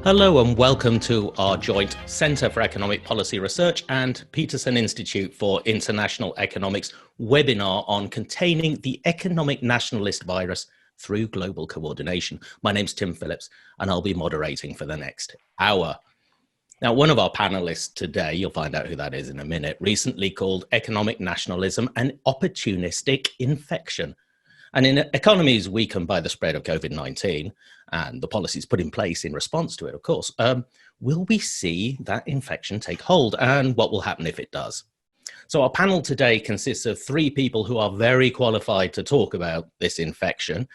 Hello and welcome to our joint Centre for Economic Policy Research and Peterson Institute for International Economics webinar on containing the economic nationalist virus through global coordination. My name's Tim Phillips and I'll be moderating for the next hour. Now, one of our panelists today, you'll find out who that is in a minute, recently called economic nationalism an opportunistic infection. And in economies weakened by the spread of COVID-19 and the policies put in place in response to it, of course, will we see that infection take hold, and what will happen if it does? So our panel today consists of three people who are very qualified to talk about this infection.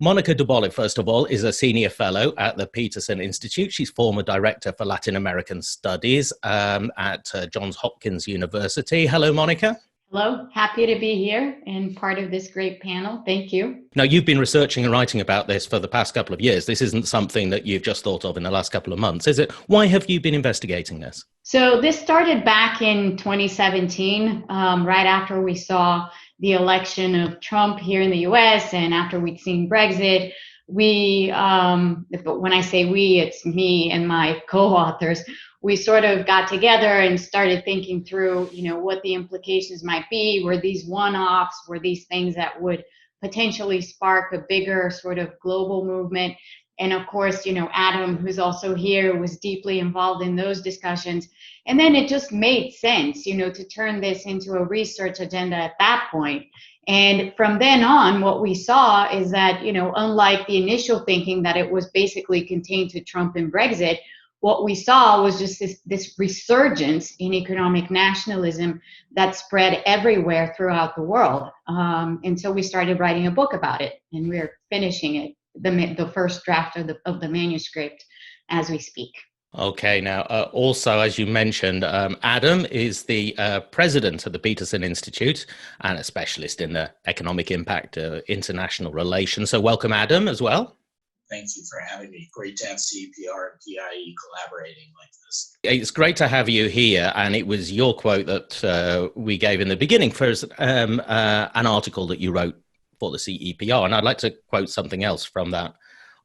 Monica DeBolle, first of all, is a senior fellow at the Peterson Institute. She's former director for Latin American Studies at Johns Hopkins University. Hello, Monica. Hello, happy to be here and part of this great panel. Thank you. Now, you've been researching and writing about this for the past couple of years. This isn't something that you've just thought of in the last couple of months, is it? Why have you been investigating this? So this started back in 2017, right after we saw the election of Trump here in the US and after we'd seen Brexit. But when I say we, it's me and my co-authors. We sort of got together and started thinking through, what the implications might be. Were these one-offs? Were these things that would potentially spark a bigger sort of global movement? And of course, Adam, who's also here, was deeply involved in those discussions. And then it just made sense, to turn this into a research agenda at that point. And from then on, what we saw is that, unlike the initial thinking that it was basically contained to Trump and Brexit, what we saw was just this resurgence in economic nationalism that spread everywhere throughout the world. And so we started writing a book about it, and we're finishing it, the first draft of the manuscript as we speak. Okay, now also, as you mentioned, Adam is the president of the Peterson Institute and a specialist in the economic impact of international relations. So welcome, Adam, as well. Thank you for having me. Great to have CEPR and PIIE collaborating like this. It's great to have you here, and it was your quote that we gave in the beginning for an article that you wrote for the CEPR, and I'd like to quote something else from that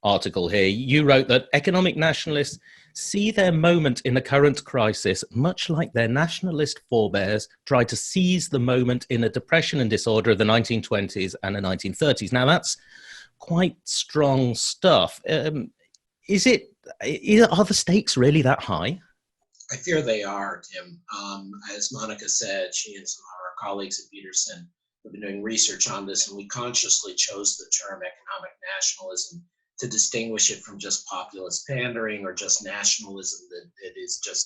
article here. You wrote that economic nationalists see their moment in the current crisis much like their nationalist forebears tried to seize the moment in the depression and disorder of the 1920s and the 1930s. Now, that's quite strong stuff. Are the stakes really that high? I fear they are, Tim. As Monica said, she and some of our colleagues at Peterson have been doing research on this, and we consciously chose the term economic nationalism to distinguish it from just populist pandering or just nationalism that is just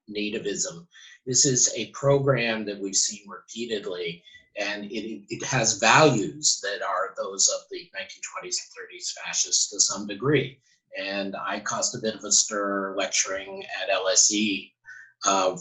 nativism. This is a program that we've seen repeatedly, and it has values that are those of the 1920s and 30s fascists to some degree. And I caused a bit of a stir lecturing at LSE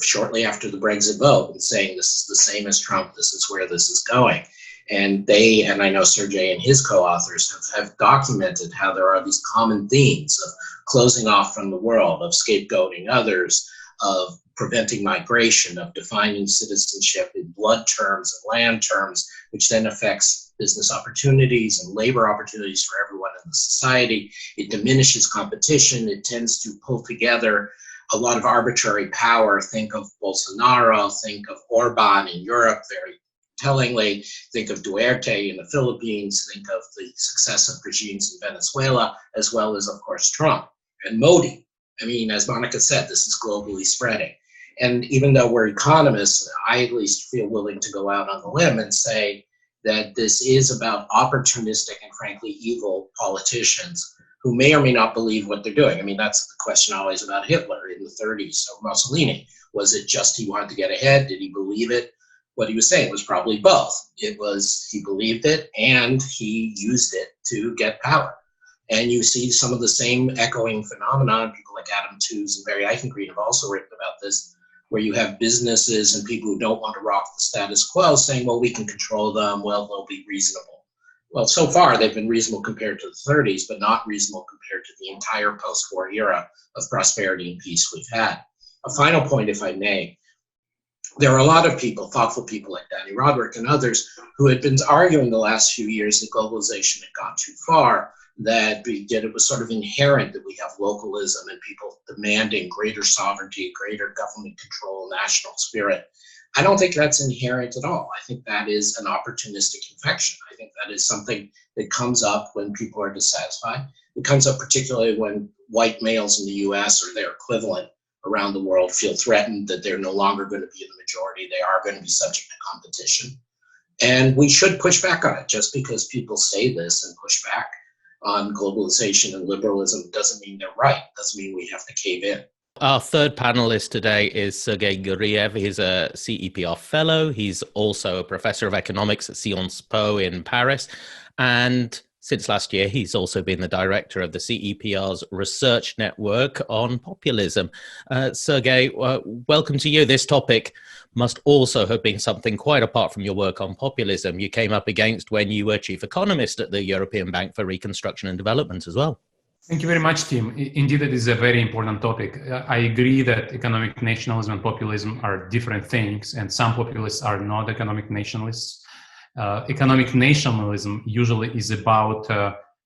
shortly after the Brexit vote and saying this is the same as Trump, this is where this is going. And I know Sergei and his co-authors have documented how there are these common themes of closing off from the world, of scapegoating others, of preventing migration, of defining citizenship in blood terms and land terms, which then affects business opportunities and labor opportunities for everyone in the society. It diminishes competition. It tends to pull together a lot of arbitrary power. Think of Bolsonaro, think of Orban in Europe, very tellingly, think of Duterte in the Philippines, think of the successive regimes in Venezuela, as well as, of course, Trump and Modi. I mean, as Monica said, this is globally spreading. And even though we're economists, I at least feel willing to go out on the limb and say that this is about opportunistic and frankly evil politicians who may or may not believe what they're doing. I mean, that's the question always about Hitler in the 30s or Mussolini. Was it just he wanted to get ahead? Did he believe it? What he was saying was probably both. It was he believed it and he used it to get power. And you see some of the same echoing phenomenon. People like Adam Tooze and Barry Eichengreen have also written about this, where you have businesses and people who don't want to rock the status quo saying, well, we can control them, well, they'll be reasonable. Well, so far they've been reasonable compared to the 30s, but not reasonable compared to the entire post-war era of prosperity and peace we've had. A final point, if I may. There are a lot of people, thoughtful people like Danny Roderick and others, who had been arguing the last few years that globalization had gone too far, that it was sort of inherent that we have localism and people demanding greater sovereignty, greater government control, national spirit. I don't think that's inherent at all. I think that is an opportunistic infection. I think that is something that comes up when people are dissatisfied. It comes up particularly when white males in the US or their equivalent around the world feel threatened that they're no longer going to be in the majority. They are going to be subject to competition. And we should push back on it. Just because people say this and push back on globalization and liberalism doesn't mean they're right. Doesn't mean we have to cave in. Our third panelist today is Sergei Guriev. He's a CEPR fellow. He's also a professor of economics at Sciences Po in Paris. And since last year, he's also been the director of the CEPR's research network on populism. Sergei, welcome to you. This topic must also have been something quite apart from your work on populism you came up against when you were chief economist at the European Bank for Reconstruction and Development as well. Thank you very much, Tim. Indeed, it is a very important topic. I agree that economic nationalism and populism are different things, and some populists are not economic nationalists. Economic nationalism usually is about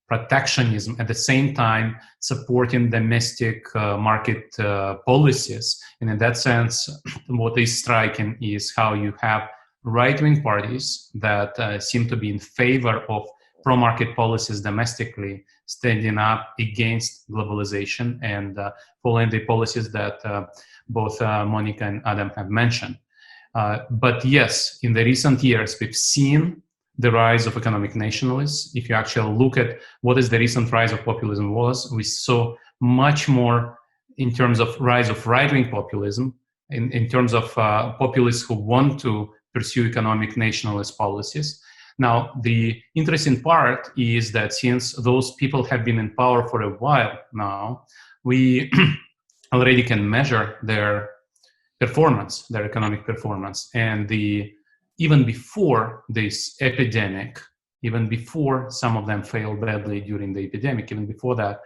protectionism, at the same time supporting domestic market policies. And in that sense, what is striking is how you have right-wing parties that seem to be in favor of pro-market policies domestically, standing up against globalization and following the policies that both Monica and Adam have mentioned. But yes, in the recent years, we've seen the rise of economic nationalists. If you actually look at what is the recent rise of populism was, we saw much more in terms of rise of right-wing populism, in terms of populists who want to pursue economic nationalist policies. Now, the interesting part is that since those people have been in power for a while now, we already can measure their performance, their economic performance. And even before this epidemic, even before some of them failed badly during the epidemic, even before that,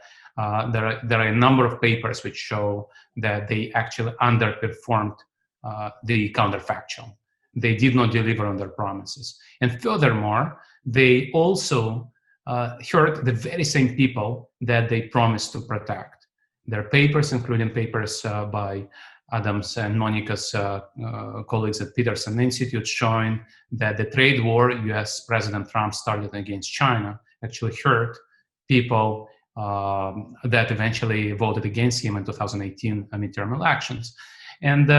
there are a number of papers which show that they actually underperformed the counterfactual. They did not deliver on their promises. And furthermore, they also hurt the very same people that they promised to protect. There are papers, including papers by Adam's and Monica's colleagues at Peterson Institute, showing that the trade war US President Trump started against China actually hurt people that eventually voted against him in 2018 midterm elections. And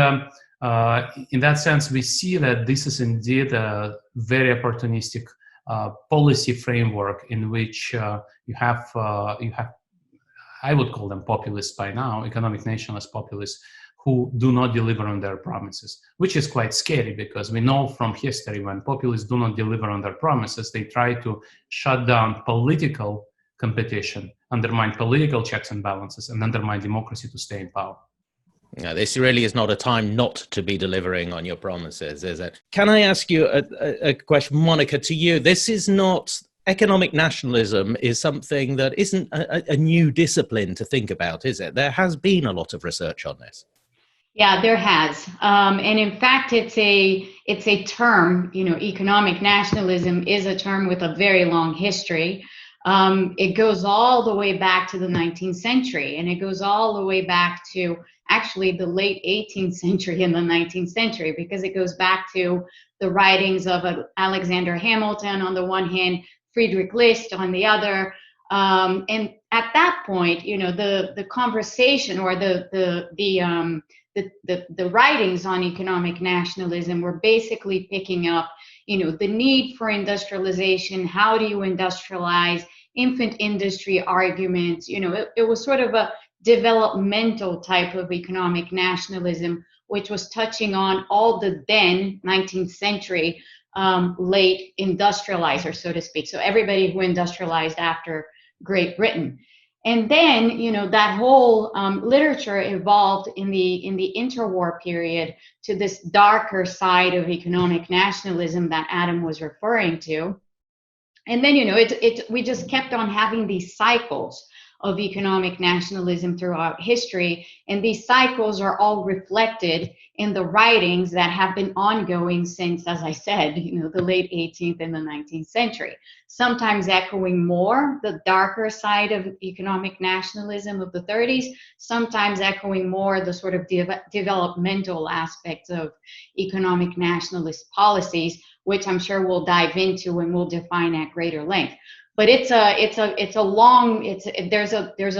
in that sense, we see that this is indeed a very opportunistic policy framework in which you have, I would call them populists by now, economic nationalist populists, who do not deliver on their promises, which is quite scary because we know from history when populists do not deliver on their promises, they try to shut down political competition, undermine political checks and balances, and undermine democracy to stay in power. Now, this really is not a time not to be delivering on your promises, is it? Can I ask you a question, Monica, to you? This is not, economic nationalism is something that isn't a new discipline to think about, is it? There has been a lot of research on this. Yeah, there has. And in fact, it's a term, economic nationalism is a term with a very long history. It goes all the way back to the 19th century, and it goes all the way back to actually the late 18th century and the 19th century, because it goes back to the writings of Alexander Hamilton on the one hand, Friedrich List on the other. And at that point, the conversation or the writings on economic nationalism were basically picking up, the need for industrialization. How do you industrialize? Infant industry arguments. It was sort of a developmental type of economic nationalism, which was touching on all the then 19th century late industrializers, so to speak. So everybody who industrialized after Great Britain. And then, that whole literature evolved in the interwar period to this darker side of economic nationalism that Adam was referring to. And then, we just kept on having these cycles of economic nationalism throughout history. And these cycles are all reflected in the writings that have been ongoing since, as I said, the late 18th and the 19th century. Sometimes echoing more the darker side of economic nationalism of the 30s, sometimes echoing more the sort of developmental aspects of economic nationalist policies, which I'm sure we'll dive into and we'll define at greater length. But there's a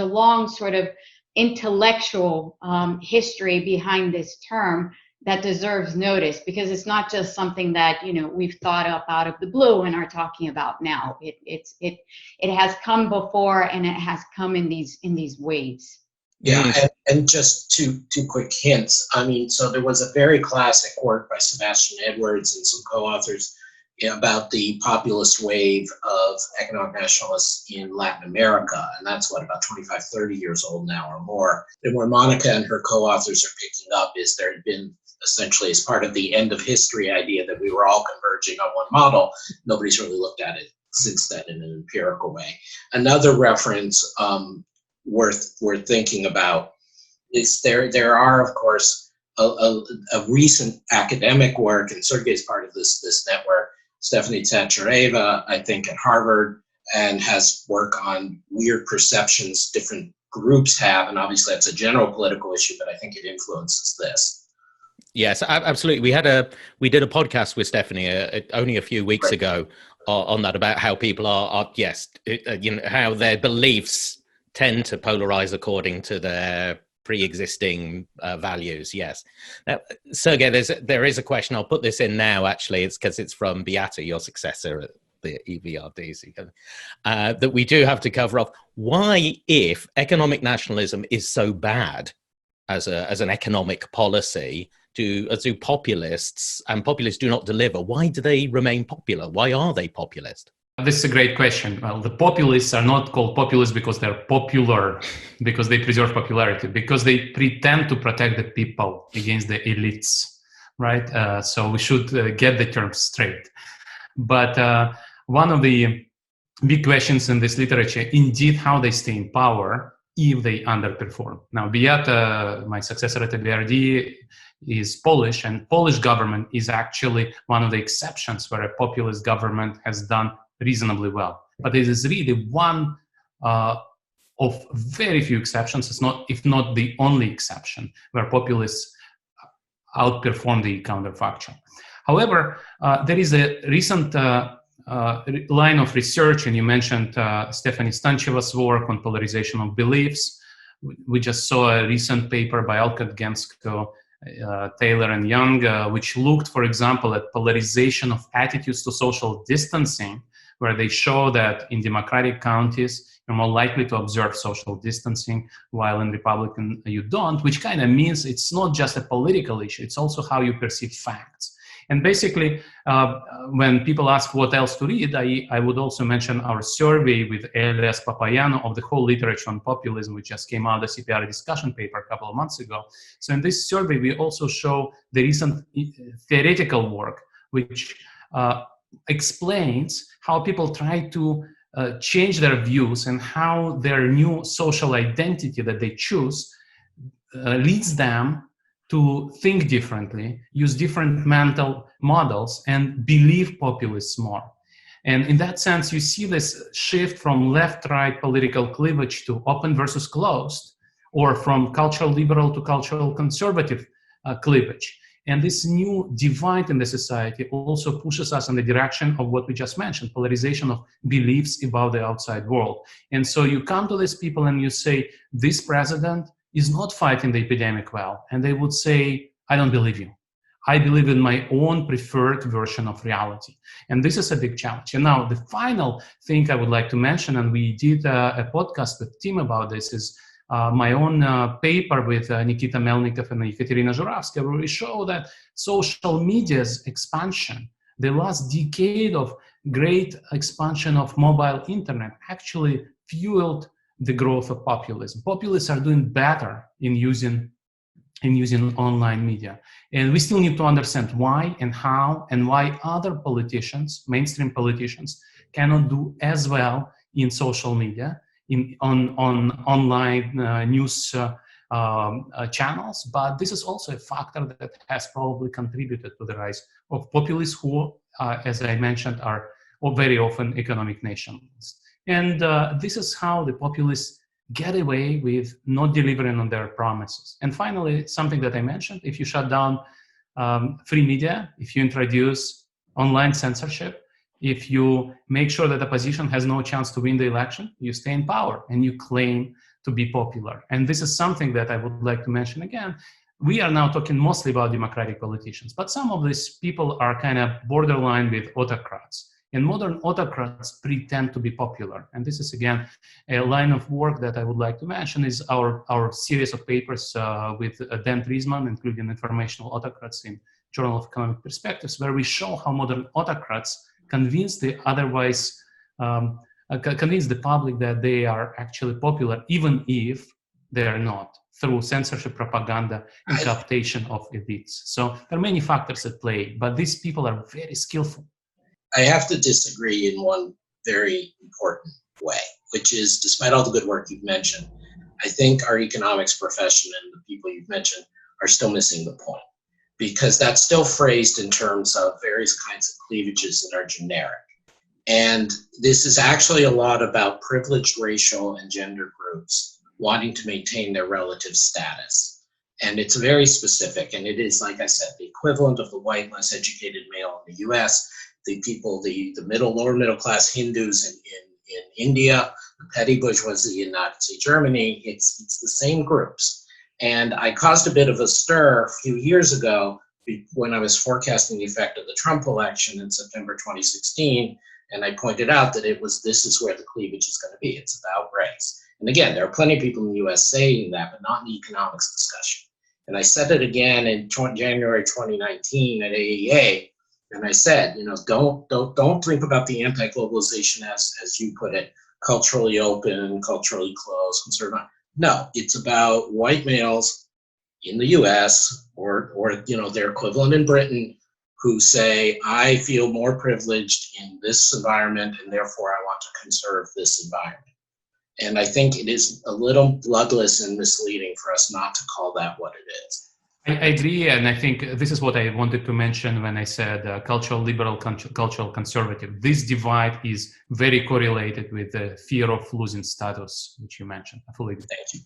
long sort of intellectual history behind this term that deserves notice, because it's not just something that we've thought up out of the blue and are talking about now. It has come before, and it has come in these waves. Yeah, and just two quick hints. I mean, so there was a very classic work by Sebastian Edwards and some co-authors about the populist wave of economic nationalists in Latin America. And that's about 25, 30 years old now or more. And where Monica and her co-authors are picking up is there had been essentially, as part of the end of history idea that we were all converging on one model. Nobody's really looked at it since then in an empirical way. Another reference worth thinking about is there are, of course, a recent academic work, and Sergei's part of this network, Stephanie Tsachereva, I think at Harvard, and has work on weird perceptions different groups have, and obviously that's a general political issue, but I think it influences this. Yes, absolutely. We did a podcast with Stephanie only a few weeks ago on that, about how people are how their beliefs tend to polarize according to their pre-existing values. Yes. Now, Sergei, there is a question. I'll put this in now. Actually, it's because it's from Beata, your successor at the EBRD, that we do have to cover off. Why, if economic nationalism is so bad as an economic policy, do populists, and populists do not deliver, why do they remain popular? Why are they populist? This is a great question. Well, the populists are not called populists because they're popular, because they preserve popularity, because they pretend to protect the people against the elites, right? So we should get the terms straight. But one of the big questions in this literature, indeed, how they stay in power if they underperform. Now, Beata, my successor at the BRD, is Polish, and Polish government is actually one of the exceptions where a populist government has done reasonably well. But it is really one of very few exceptions, if not the only exception, where populists outperform the counterfactual. However, there is a recent line of research, and you mentioned Stephanie Stancheva's work on polarization of beliefs. We just saw a recent paper by Alcott, Gensko, Taylor and Young, which looked, for example, at polarization of attitudes to social distancing, where they show that in Democratic counties, you're more likely to observe social distancing, while in Republican you don't, which kind of means it's not just a political issue, it's also how you perceive facts. And basically, when people ask what else to read, I would also mention our survey with Elias Papayano of the whole literature on populism, which just came out, the CEPR discussion paper a couple of months ago. So in this survey, we also show the recent theoretical work, which explains how people try to change their views and how their new social identity that they choose leads them to think differently, use different mental models, and believe populists more. And in that sense, you see this shift from left-right political cleavage to open versus closed, or from cultural liberal to cultural conservative cleavage. And this new divide in the society also pushes us in the direction of what we just mentioned, polarization of beliefs about the outside world. And so you come to these people and you say, this president is not fighting the epidemic well. And they would say, I don't believe you. I believe in my own preferred version of reality. And this is a big challenge. And now the final thing I would like to mention, and we did a podcast with Tim about this, is my own paper with Nikita Melnikov and Ekaterina Zhuravskaya, where we show that social media's expansion, the last decade of great expansion of mobile internet, actually fueled the growth of populism. Populists are doing better in using online media. And we still need to understand why and how, and why other politicians, mainstream politicians, cannot do as well in social media. on online news channels, but this is also a factor that has probably contributed to the rise of populists who, as I mentioned, are very often economic nationalists. And this is how the populists get away with not delivering on their promises. And finally, something that I mentioned, if you shut down free media, if you introduce online censorship, if you make sure that the opposition has no chance to win the election, you stay in power and you claim to be popular. And this is something that I would like to mention again. We are now talking mostly about democratic politicians, but some of these people are kind of borderline with autocrats. And modern autocrats pretend to be popular. And this is, again, a line of work that I would like to mention is our series of papers with Dan Friesman, including Informational Autocrats in Journal of Economic Perspectives, where we show how modern autocrats convince the otherwise, convince the public that they are actually popular, even if they are not, through censorship, propaganda, and cooptation of elites. So there are many factors at play, but these people are very skillful. I have to disagree in one very important way, which is, despite all the good work you've mentioned, I think our economics profession and the people you've mentioned are still missing the point, because that's still phrased in terms of various kinds of cleavages that are generic. And this is actually a lot about privileged racial and gender groups wanting to maintain their relative status. And it's very specific, and it is, like I said, the equivalent of the white, less educated male in the US, the people, the lower middle class Hindus in India, the petty bourgeoisie in Nazi Germany. It's the same groups. And I caused a bit of a stir a few years ago when I was forecasting the effect of the Trump election in September 2016. And I pointed out that this is where the cleavage is going to be. It's about race. And again, there are plenty of people in the US saying that, but not in the economics discussion. And I said it again in January 2019 at AEA. And I said, don't think about the anti-globalization as you put it, culturally open, culturally closed, conservative. No, it's about white males in the US or their equivalent in Britain who say, I feel more privileged in this environment and therefore I want to conserve this environment. And I think it is a little bloodless and misleading for us not to call that what it is. I agree, and I think this is what I wanted to mention when I said cultural liberal, cultural conservative. This divide is very correlated with the fear of losing status, which you mentioned. I fully agree. Thank you.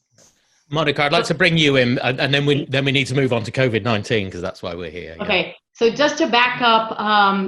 Monica, I'd like to bring you in, and then we need to move on to COVID-19 because that's why we're here. Okay, so just to back up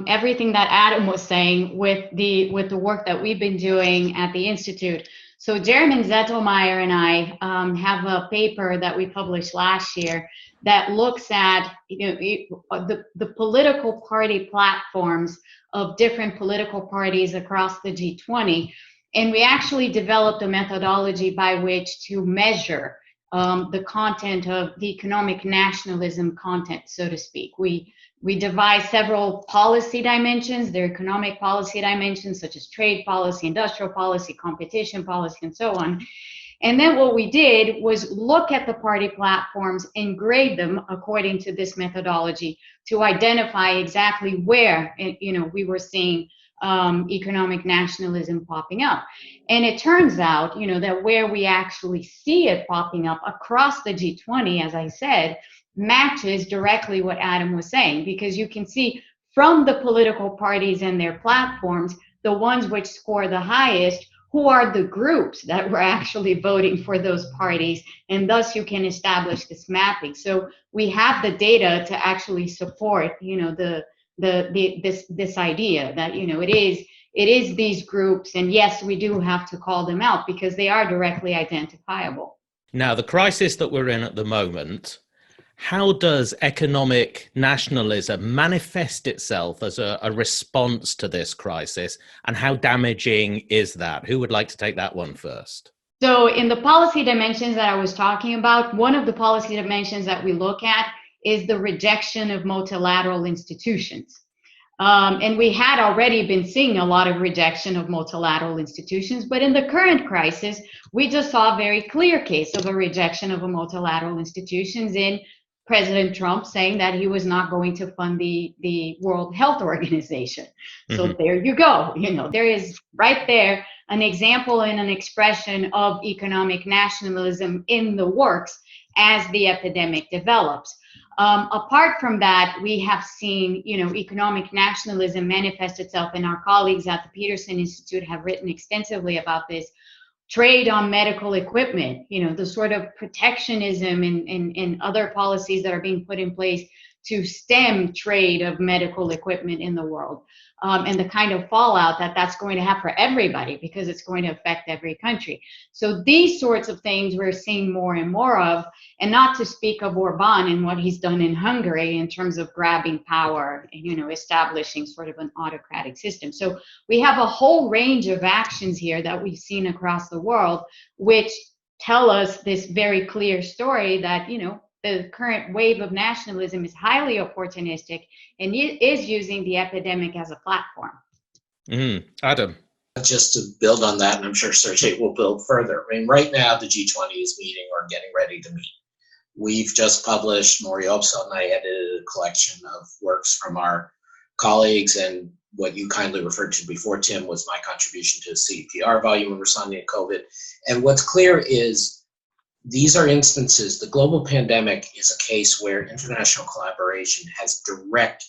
everything that Adam was saying with the work that we've been doing at the Institute. So Jeremy Zettelmeyer and I have a paper that we published last year that looks at the political party platforms of different political parties across the G20. And we actually developed a methodology by which to measure the content of the economic nationalism content, so to speak. We devised several policy dimensions, their economic policy dimensions, such as trade policy, industrial policy, competition policy, and so on. And then what we did was look at the party platforms and grade them according to this methodology to identify exactly where, we were seeing economic nationalism popping up. And it turns out, that where we actually see it popping up across the G20, as I said, matches directly what Adam was saying, because you can see from the political parties and their platforms, the ones which score the highest, who are the groups that were actually voting for those parties, and thus you can establish this mapping. So we have the data to actually support, this idea that it is these groups, and yes, we do have to call them out because they are directly identifiable. Now, the crisis that we're in at the moment, how does economic nationalism manifest itself as a response to this crisis, and how damaging is that? Who would like to take that one first? So in the policy dimensions that I was talking about, one of the policy dimensions that we look at is the rejection of multilateral institutions. And we had already been seeing a lot of rejection of multilateral institutions, but in the current crisis, we just saw a very clear case of a rejection of a multilateral institutions in President Trump saying that he was not going to fund the World Health Organization. So there you go. There is right there an example and an expression of economic nationalism in the works as the epidemic develops. Apart from that, we have seen, economic nationalism manifest itself, and our colleagues at the Peterson Institute have written extensively about this. Trade on medical equipment, the sort of protectionism and other policies that are being put in place to stem trade of medical equipment in the world, and the kind of fallout that's going to have for everybody, because it's going to affect every country. So these sorts of things we're seeing more and more of, and not to speak of Orban and what he's done in Hungary in terms of grabbing power and, establishing sort of an autocratic system. So we have a whole range of actions here that we've seen across the world, which tell us this very clear story that, the current wave of nationalism is highly opportunistic and is using the epidemic as a platform. Adam. Just to build on that, and I'm sure Sergei will build further. I mean, right now the G20 is meeting or getting ready to meet. We've just published, Maury Opsahl and I edited a collection of works from our colleagues, and what you kindly referred to before, Tim, was my contribution to the CEPR volume of responding to COVID. And what's clear is these are instances, the global pandemic is a case where international collaboration has direct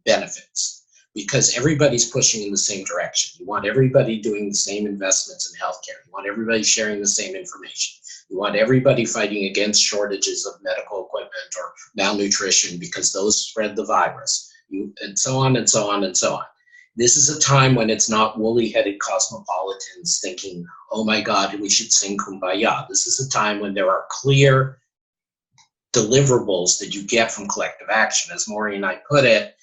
benefits because everybody's pushing in the same direction. You want everybody doing the same investments in healthcare. You want everybody sharing the same information. You want everybody fighting against shortages of medical equipment or malnutrition because those spread the virus, and so on and so on and so on. This is a time when it's not woolly-headed cosmopolitans thinking, oh my God, we should sing Kumbaya. This is a time when there are clear deliverables that you get from collective action. As Maury and I put it,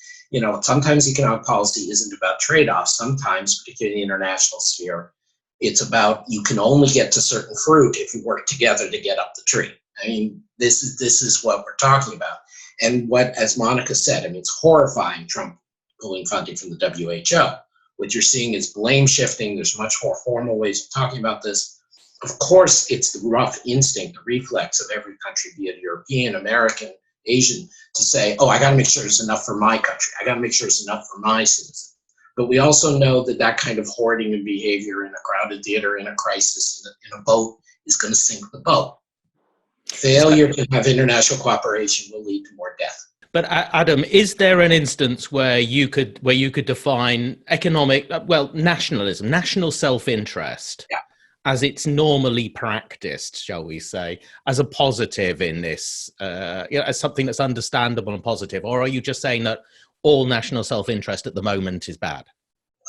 sometimes economic policy isn't about trade-offs. Sometimes, particularly in the international sphere, it's about you can only get to certain fruit if you work together to get up the tree. I mean, this is what we're talking about. And what, as Monica said, it's horrifying, Trump pulling funding from the WHO. What you're seeing is blame shifting. There's much more formal ways of talking about this. Of course, it's the rough instinct, the reflex of every country, be it European, American, Asian, to say, oh, I got to make sure there's enough for my country. I got to make sure there's enough for my citizens. But we also know that kind of hoarding and behavior in a crowded theater, in a crisis, in a boat, is going to sink the boat. Failure to have international cooperation will lead to more death. But Adam, is there an instance where you could define nationalism, national self-interest, as it's normally practiced, shall we say, as a positive in this, as something that's understandable and positive, or are you just saying that all national self-interest at the moment is bad?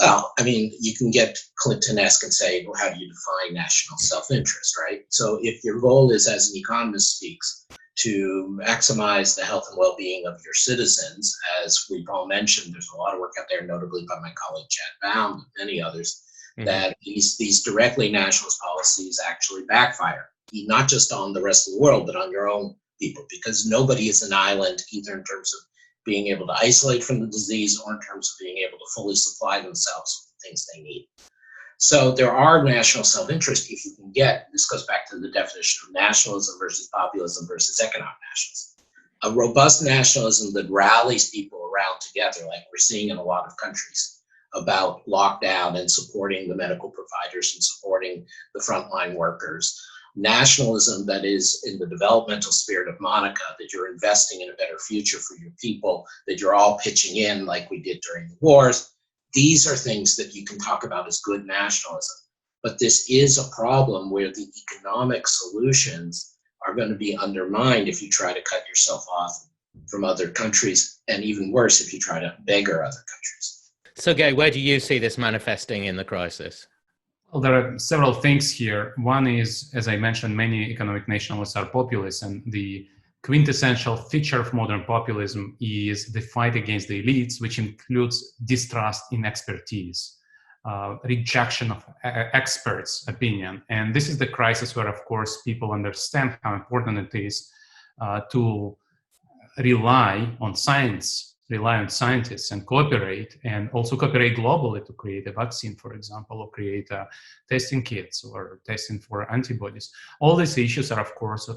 Well, you can get Clinton-esque and say, well, how do you define national self-interest, right? So if your goal is, as an economist speaks, to maximize the health and well-being of your citizens, as we've all mentioned, there's a lot of work out there, notably by my colleague Chad Baum and many others, that these directly nationalist policies actually backfire, not just on the rest of the world, but on your own people, because nobody is an island, either in terms of being able to isolate from the disease or in terms of being able to fully supply themselves with the things they need. So there are national self-interest if you can get, this goes back to the definition of nationalism versus populism versus economic nationalism. A robust nationalism that rallies people around together, like we're seeing in a lot of countries, about lockdown and supporting the medical providers and supporting the frontline workers. Nationalism that is in the developmental spirit of Monica, that you're investing in a better future for your people, that you're all pitching in like we did during the wars. These are things that you can talk about as good nationalism. But this is a problem where the economic solutions are going to be undermined if you try to cut yourself off from other countries, and even worse if you try to beggar other countries. Sergei, where do you see this manifesting in the crisis? Well, there are several things here. One is, as I mentioned, many economic nationalists are populists, and the quintessential feature of modern populism is the fight against the elites, which includes distrust in expertise, rejection of experts' opinion. And this is the crisis where, of course, people understand how important it is to rely on science rely on scientists and cooperate, and also cooperate globally to create a vaccine, for example, or create testing kits or testing for antibodies. All these issues are, of course,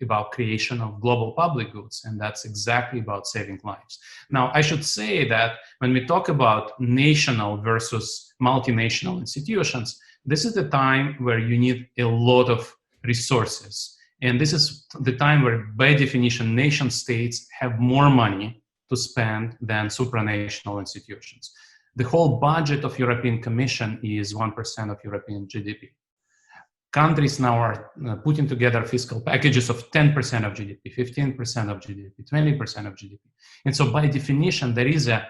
about creation of global public goods, and that's exactly about saving lives. Now, I should say that when we talk about national versus multinational institutions, this is the time where you need a lot of resources. And this is the time where, by definition, nation states have more money to spend than supranational institutions. The whole budget of European Commission is 1% of European GDP. Countries now are putting together fiscal packages of 10% of GDP, 15% of GDP, 20% of GDP. And so by definition, there is a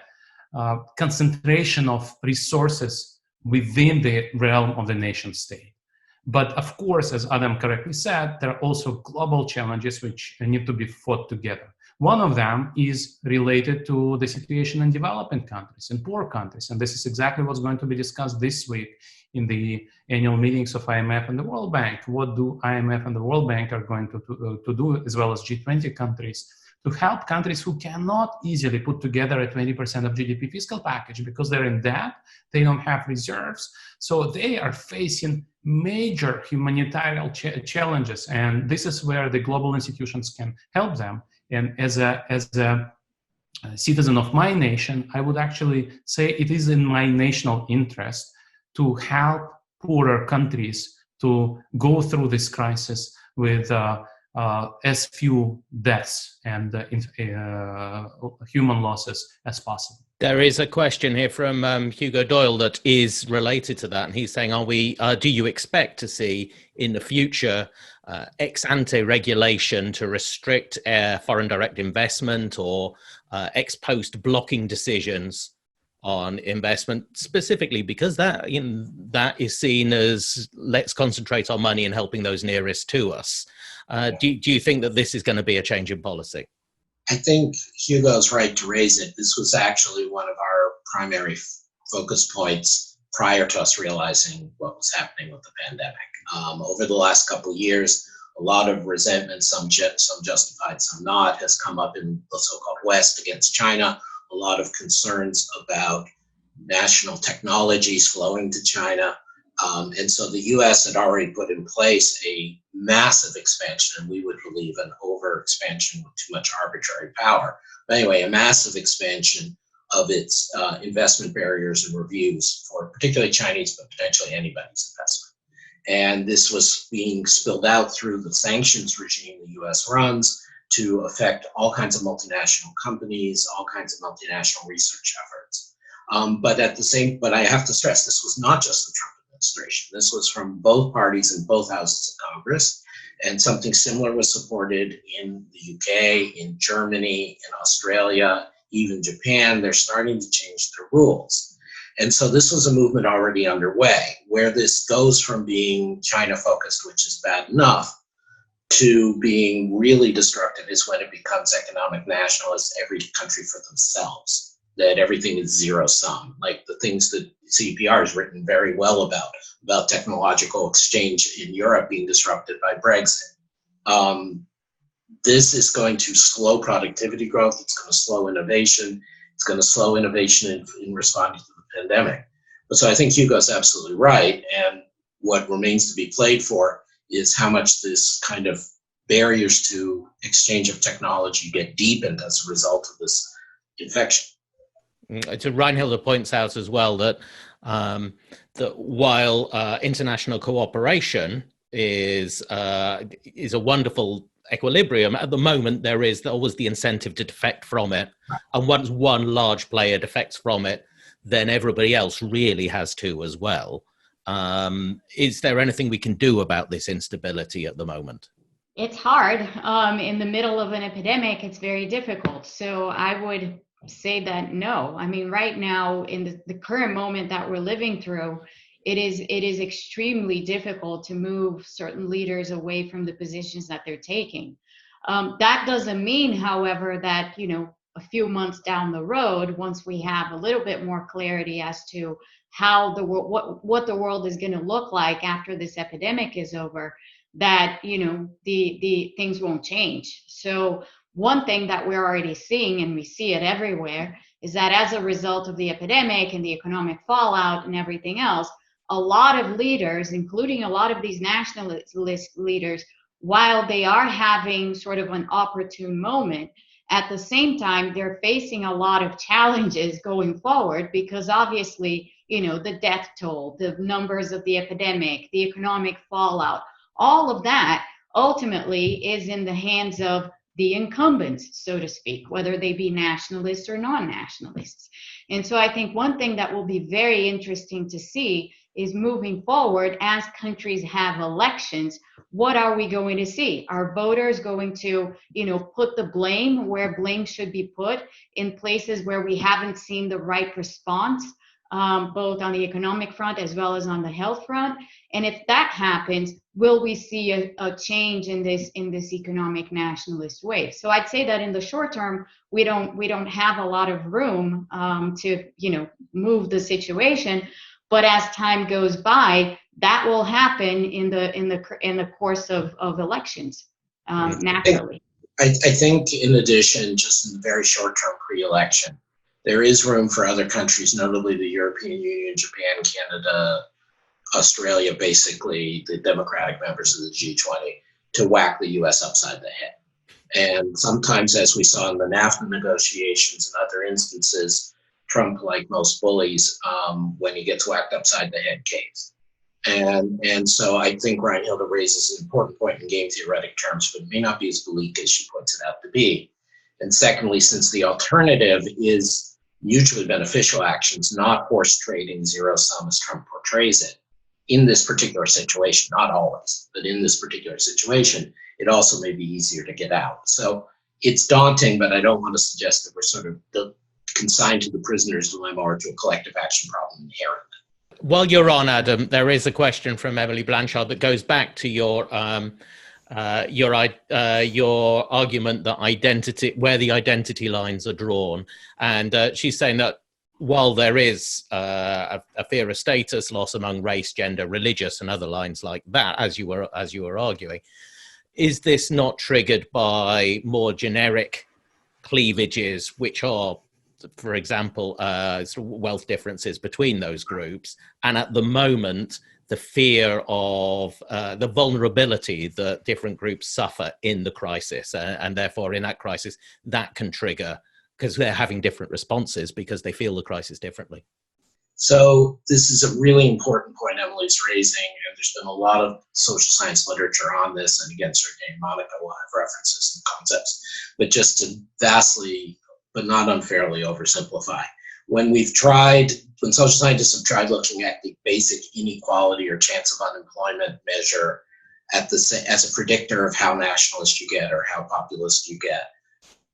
concentration of resources within the realm of the nation state. But of course, as Adam correctly said, there are also global challenges which need to be fought together. One of them is related to the situation in developing countries, in poor countries. And this is exactly what's going to be discussed this week in the annual meetings of IMF and the World Bank. What do IMF and the World Bank are going to do, as well as G20 countries, to help countries who cannot easily put together a 20% of GDP fiscal package because they're in debt, they don't have reserves. So they are facing major humanitarian challenges. And this is where the global institutions can help them. And as a citizen of my nation, I would actually say it is in my national interest to help poorer countries to go through this crisis with as few deaths and human losses as possible. There is a question here from Hugo Doyle that is related to that, and he's saying, do you expect to see in the future ex-ante regulation to restrict foreign direct investment or ex-post blocking decisions on investment, specifically because that is seen as let's concentrate our money in helping those nearest to us. Do you think that this is going to be a change in policy? I think Hugo's right to raise it. This was actually one of our primary focus points prior to us realizing what was happening with the pandemic. Over the last couple of years, a lot of resentment, some justified, some not, has come up in the so-called West against China. A lot of concerns about national technologies flowing to China. And so the US had already put in place a massive expansion, and we would believe an over-expansion with too much arbitrary power. But anyway, a massive expansion of its investment barriers and reviews for particularly Chinese, but potentially anybody's investment. And this was being spilled out through the sanctions regime the US runs to affect all kinds of multinational companies, all kinds of multinational research efforts. But I have to stress, this was not just the Trump administration. This was from both parties in both houses of Congress, and something similar was supported in the UK, in Germany, in Australia, even Japan. They're starting to change their rules. And so this was a movement already underway. Where this goes from being China-focused, which is bad enough, to being really destructive is when it becomes economic nationalist, every country for themselves, that everything is zero sum, like the things that CEPR has written very well about technological exchange in Europe being disrupted by Brexit. This is going to slow productivity growth. It's going to slow innovation. It's going to slow innovation in responding to the pandemic. But so I think Hugo's absolutely right. And what remains to be played for is how much this kind of barriers to exchange of technology get deepened as a result of this infection. So Reinhilde points out as well that while international cooperation is a wonderful equilibrium, at the moment there is always the incentive to defect from it, and once one large player defects from it, then everybody else really has to as well. Is there anything we can do about this instability at the moment? It's hard. In the middle of an epidemic, it's very difficult. So I would say that no. I mean, right now, in the current moment that we're living through, it is extremely difficult to move certain leaders away from the positions that they're taking. That doesn't mean, however, that, a few months down the road, once we have a little bit more clarity as to how what the world is going to look like after this epidemic is over, that the things won't change. So one thing that we're already seeing, and we see it everywhere, is that as a result of the epidemic and the economic fallout and everything else, a lot of leaders, including a lot of these nationalist leaders, while they are having sort of an opportune moment, at the same time, they're facing a lot of challenges going forward because obviously, the death toll, the numbers of the epidemic, the economic fallout, all of that ultimately is in the hands of the incumbents, so to speak, whether they be nationalists or non-nationalists. And so I think one thing that will be very interesting to see is moving forward as countries have elections, what are we going to see? Are voters going to, put the blame where blame should be put in places where we haven't seen the right response, both on the economic front as well as on the health front? And if that happens, will we see a change in this economic nationalist wave? So I'd say that in the short term, we don't have a lot of room to move the situation. But as time goes by, that will happen in the course of elections, naturally. I think in addition, just in the very short term pre-election, there is room for other countries, notably the European Union, Japan, Canada, Australia, basically the democratic members of the G20, to whack the US upside the head. And sometimes, as we saw in the NAFTA negotiations and other instances, Trump, like most bullies, when he gets whacked upside the head, caves. And so I think Reinhilde raises an important point in game theoretic terms, but it may not be as bleak as she puts it out to be. And secondly, since the alternative is mutually beneficial actions, not horse trading, zero sum as Trump portrays it, in this particular situation, not always, but in this particular situation, it also may be easier to get out. So it's daunting, but I don't want to suggest that we're sort of consigned to the prisoner's dilemma or to a collective action problem inherently. While you're on, Adam, there is a question from Emily Blanchard that goes back to your argument that where the identity lines are drawn, and she's saying that while there is a fear of status loss among race, gender, religious, and other lines like that, as you were arguing, is this not triggered by more generic cleavages, which are, for example, sort of wealth differences between those groups, and at the moment, the fear of the vulnerability that different groups suffer in the crisis, and therefore in that crisis, that can trigger, because they're having different responses because they feel the crisis differently. So this is a really important point Emily's raising, and there's been a lot of social science literature on this, and again, Sergei and Monica will have references and concepts, but just to vastly, but not unfairly oversimplify. When social scientists have tried looking at the basic inequality or chance of unemployment measure as a predictor of how nationalist you get or how populist you get,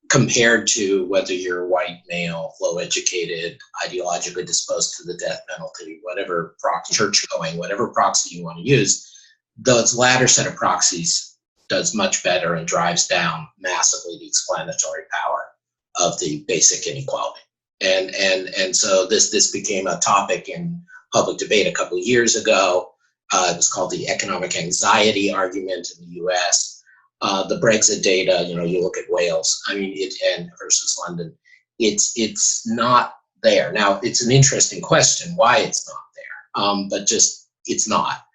compared to whether you're white, male, low-educated, ideologically disposed to the death penalty, whatever church-going, whatever proxy you want to use, those latter set of proxies does much better and drives down massively the explanatory power of the basic inequality. And so this became a topic in public debate a couple of years ago. It was called the economic anxiety argument in the US. The Brexit data, you look at Wales, and versus London, it's not there. Now, it's an interesting question why it's not there, but just it's not.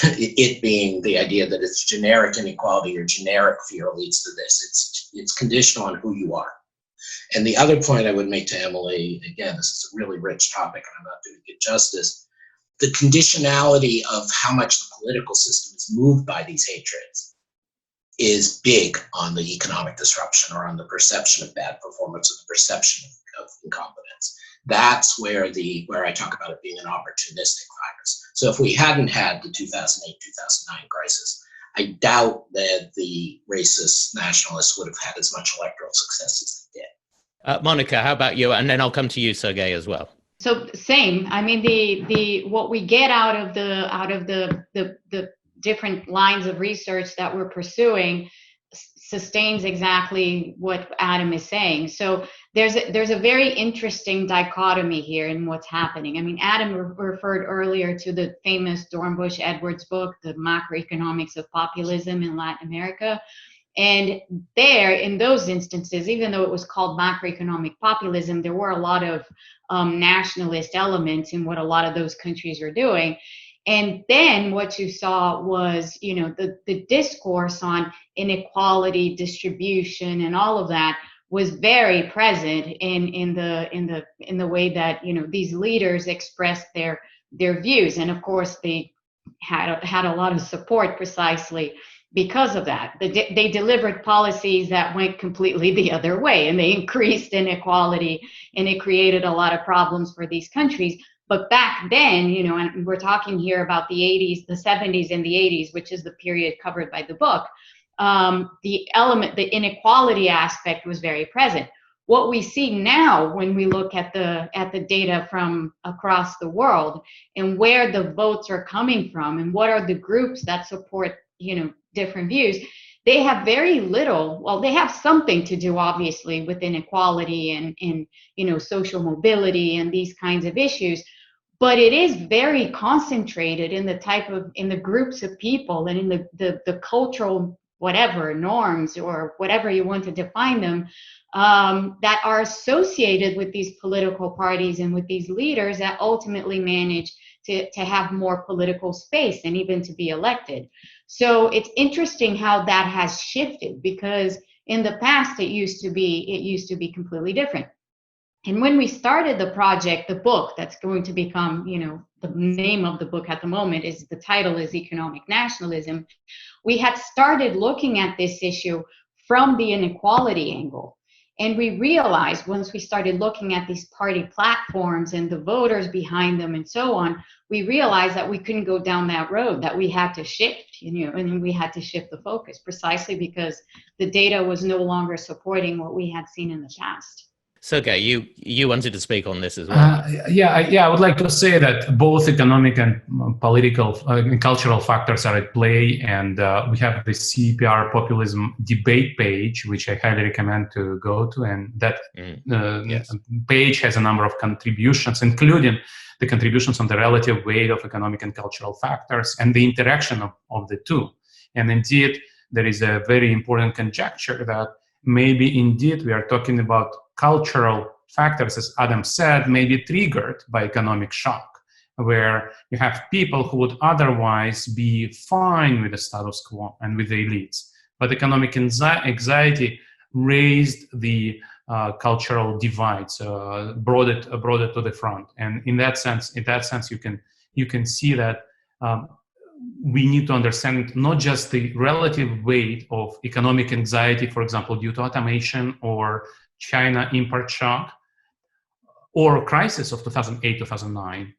It being the idea that it's generic inequality or generic fear leads to this. It's conditional on who you are. And the other point I would make to Emily, again, this is a really rich topic and I'm not doing it justice, the conditionality of how much the political system is moved by these hatreds is big on the economic disruption or on the perception of bad performance or the perception of incompetence. That's where I talk about it being an opportunistic virus. So if we hadn't had the 2008-2009 crisis, I doubt that the racist nationalists would have had as much electoral success as they did. Monica, how about you? And then I'll come to you, Sergei, as well. So same. The what we get out of the different lines of research that we're pursuing sustains exactly what Adam is saying. So there's a very interesting dichotomy here in what's happening. Adam referred earlier to the famous Dornbush-Edwards book, The Macroeconomics of Populism in Latin America. And there, in those instances, even though it was called macroeconomic populism, there were a lot of nationalist elements in what a lot of those countries are doing. And then what you saw was, the discourse on inequality, distribution, and all of that was very present in the way that these leaders expressed their views. And of course, they had a lot of support precisely because of that. They delivered policies that went completely the other way, and they increased inequality, and it created a lot of problems for these countries. But back then, and we're talking here about the 80s, the 70s, and the 80s, which is the period covered by the book, the inequality aspect was very present. What we see now when we look at the data from across the world and where the votes are coming from and what are the groups that support different views, they have very little, well, they have something to do obviously with inequality and social mobility and these kinds of issues, but it is very concentrated in the groups of people and in the cultural whatever norms or whatever you want to define them, that are associated with these political parties and with these leaders that ultimately manage to have more political space and even to be elected. So it's interesting how that has shifted, because in the past it used to be completely different. And when we started the project, the book that's going to become, the name of the book at the moment is, the title is Economic Nationalism. We had started looking at this issue from the inequality angle. And we realized once we started looking at these party platforms and the voters behind them and so on, we realized that we couldn't go down that road, that we had to shift, and we had to shift the focus precisely because the data was no longer supporting what we had seen in the past. Sergei, you wanted to speak on this as well. I would like to say that both economic and political and cultural factors are at play, and we have the CEPR populism debate page, which I highly recommend to go to, and that page has a number of contributions, including the contributions on the relative weight of economic and cultural factors and the interaction of the two. And indeed, there is a very important conjecture that maybe indeed we are talking about cultural factors, as Adam said, may be triggered by economic shock, where you have people who would otherwise be fine with the status quo and with the elites. But economic anxiety raised the cultural divides, brought it to the front. And in that sense, you can see that we need to understand not just the relative weight of economic anxiety, for example, due to automation or China import shock or crisis of 2008, 2009,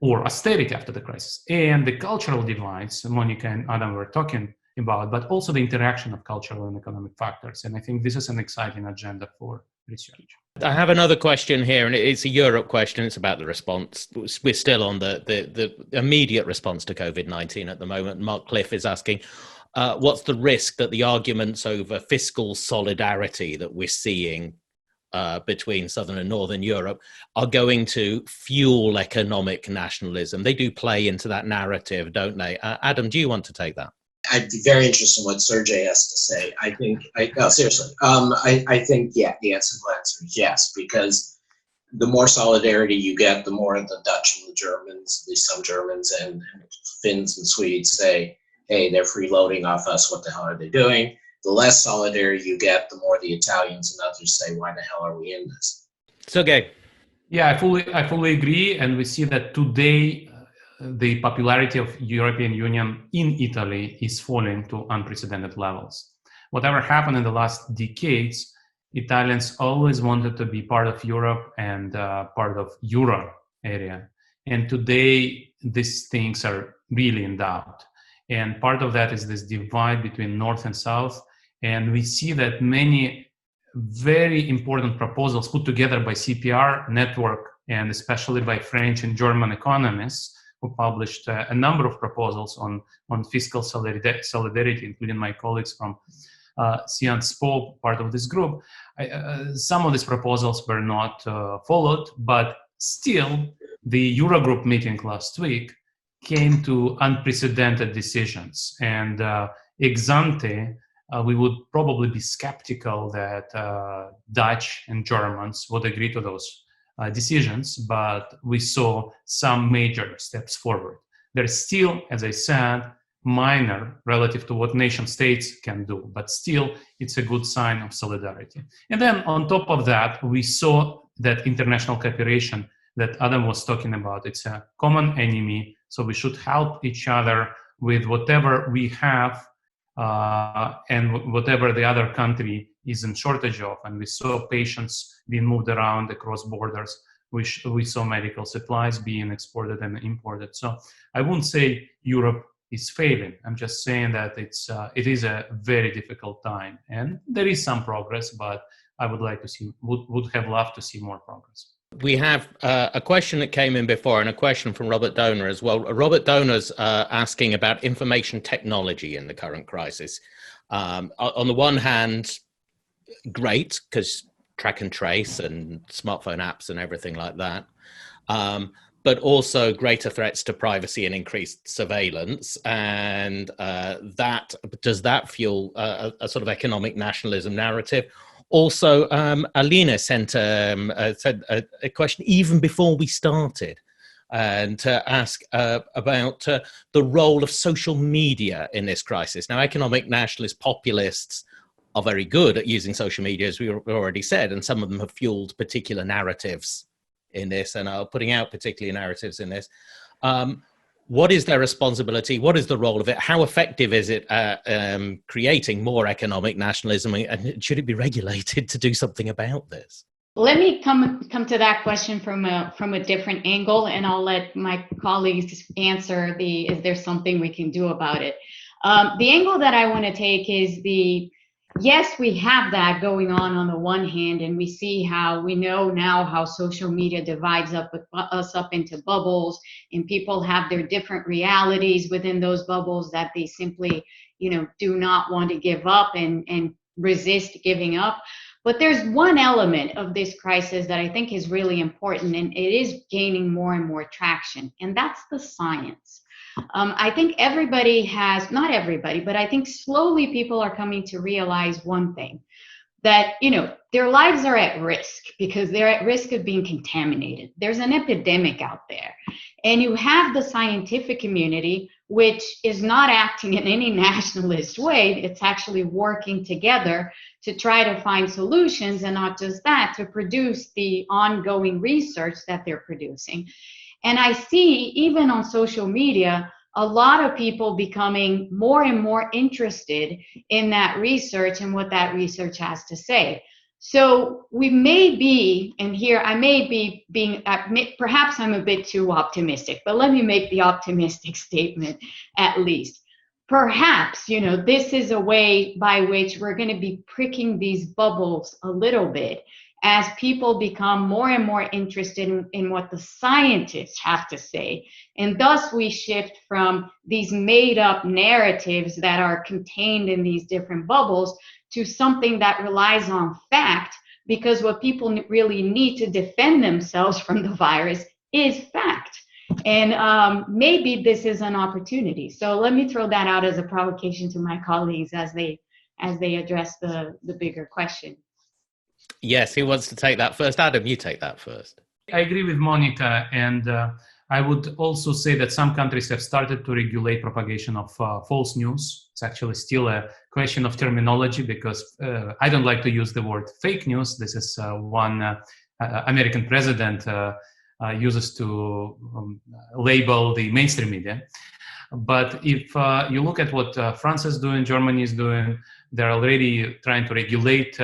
or austerity after the crisis, and the cultural divides Monica and Adam were talking about, but also the interaction of cultural and economic factors. And I think this is an exciting agenda for research. I have another question here, and it's a Europe question. It's about the response. We're still on the immediate response to COVID-19 at the moment. Mark Cliff is asking, what's the risk that the arguments over fiscal solidarity that we're seeing between Southern and Northern Europe are going to fuel economic nationalism? They do play into that narrative, don't they? Adam, do you want to take that? I'd be very interested in what Sergei has to say. I think, seriously, I think, the simple answer is yes, because the more solidarity you get, the more the Dutch and the Germans, at least some Germans and Finns and Swedes say, hey, they're freeloading off us, what the hell are they doing? The less solidarity you get, the more the Italians and others say, why the hell are we in this? Sergei. Yeah, I fully agree. And we see that today, the popularity of European Union in Italy is falling to unprecedented levels. Whatever happened in the last decades, Italians always wanted to be part of Europe and part of Euro area. And today, these things are really in doubt. And part of that is this divide between North and South. And we see that many very important proposals put together by CEPR network, and especially by French and German economists, who published a number of proposals on fiscal solidarity, including my colleagues from Sciences Po, part of this group. Some of these proposals were not followed, but still, the Eurogroup meeting last week came to unprecedented decisions. And ex ante, we would probably be skeptical that Dutch and Germans would agree to those decisions, but we saw some major steps forward. There's still, as I said, minor relative to what nation states can do, but still it's a good sign of solidarity. And then on top of that, we saw that international cooperation that Adam was talking about. It's a common enemy, so we should help each other with whatever we have and whatever the other country is in shortage of. And we saw patients being moved around across borders. We saw medical supplies being exported and imported. So I wouldn't say Europe is failing. I'm just saying that it is a very difficult time, and there is some progress, but I would like to see, would have loved to see more progress. We have a question that came in before and a question from Robert Donor as well. Robert Donor's asking about information technology in the current crisis. On the one hand, great, because track and trace and smartphone apps and everything like that. But also greater threats to privacy and increased surveillance. And does that fuel a sort of economic nationalism narrative? Also, Alina sent a question even before we started, and to ask about the role of social media in this crisis. Now, economic nationalists, populists are very good at using social media, as we already said, and some of them have fueled particular narratives in this and are putting out particular narratives in this. What is their responsibility? What is the role of it? How effective is it at creating more economic nationalism? And should it be regulated to do something about this? Let me come to that question from a different angle, and I'll let my colleagues answer is there something we can do about it? The angle that I want to take is yes, we have that going on the one hand, and we know now how social media divides us up into bubbles, and people have their different realities within those bubbles that they simply, do not want to give up and resist giving up. But there's one element of this crisis that I think is really important, and it is gaining more and more traction, and that's the science. I think not everybody, but I think slowly people are coming to realize one thing, that, their lives are at risk because they're at risk of being contaminated. There's an epidemic out there. And you have the scientific community, which is not acting in any nationalist way. It's actually working together to try to find solutions, and not just that, to produce the ongoing research that they're producing. And I see, even on social media, a lot of people becoming more and more interested in that research and what that research has to say. So we may be, and here I may be perhaps I'm a bit too optimistic, but let me make the optimistic statement at least. Perhaps, this is a way by which we're going to be pricking these bubbles a little bit, as people become more and more interested in what the scientists have to say. And thus we shift from these made up narratives that are contained in these different bubbles to something that relies on fact, because what people really need to defend themselves from the virus is fact. And maybe this is an opportunity. So let me throw that out as a provocation to my colleagues as they address the bigger question. Yes, who wants to take that first? Adam, you take that first. I agree with Monica, and I would also say that some countries have started to regulate propagation of false news. It's actually still a question of terminology, because I don't like to use the word fake news. This is one American president uses to label the mainstream media. But if you look at what France is doing, Germany is doing, they're already trying to regulate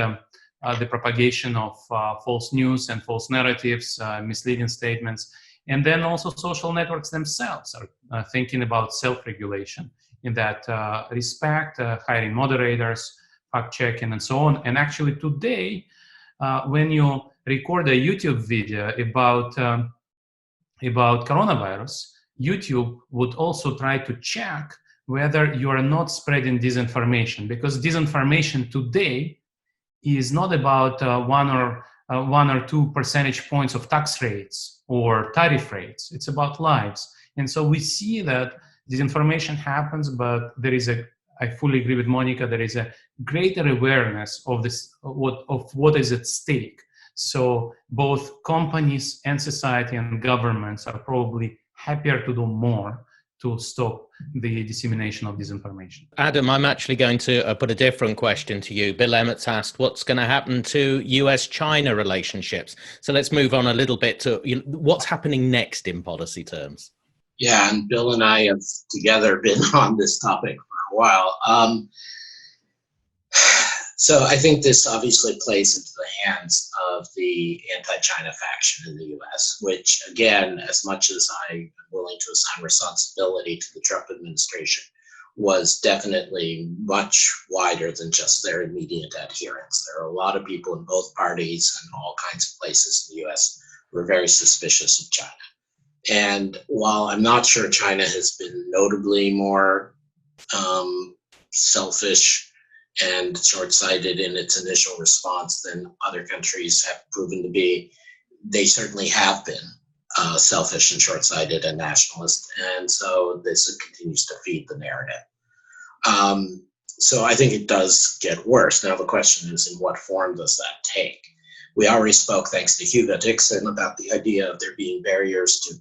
the propagation of false news and false narratives, misleading statements. And then also social networks themselves are thinking about self-regulation in that respect, hiring moderators, fact-checking, and so on. And actually today, when you record a YouTube video about coronavirus, YouTube would also try to check whether you are not spreading disinformation, because disinformation today is not about 1 or 2 percentage points of tax rates or tariff rates. It's about lives. And so we see that disinformation happens, but there is I fully agree with Monica. There is a greater awareness of this, of what is at stake. So both companies and society and governments are probably happier to do more to stop the dissemination of disinformation. Adam, I'm actually going to put a different question to you. Bill Emmett's asked what's going to happen to US-China relationships. So let's move on a little bit to what's happening next in policy terms. Yeah, and Bill and I have together been on this topic for a while. So I think this obviously plays into the hands of the anti-China faction in the US, which, again, as much as I am willing to assign responsibility to the Trump administration, was definitely much wider than just their immediate adherents. There are a lot of people in both parties and all kinds of places in the US who are very suspicious of China. And while I'm not sure China has been notably more selfish and short-sighted in its initial response than other countries have proven to be, they certainly have been selfish and short-sighted and nationalist. And so this continues to feed the narrative. So I think it does get worse. Now the question is, in what form does that take? We already spoke, thanks to Hugo Dixon, about the idea of there being barriers to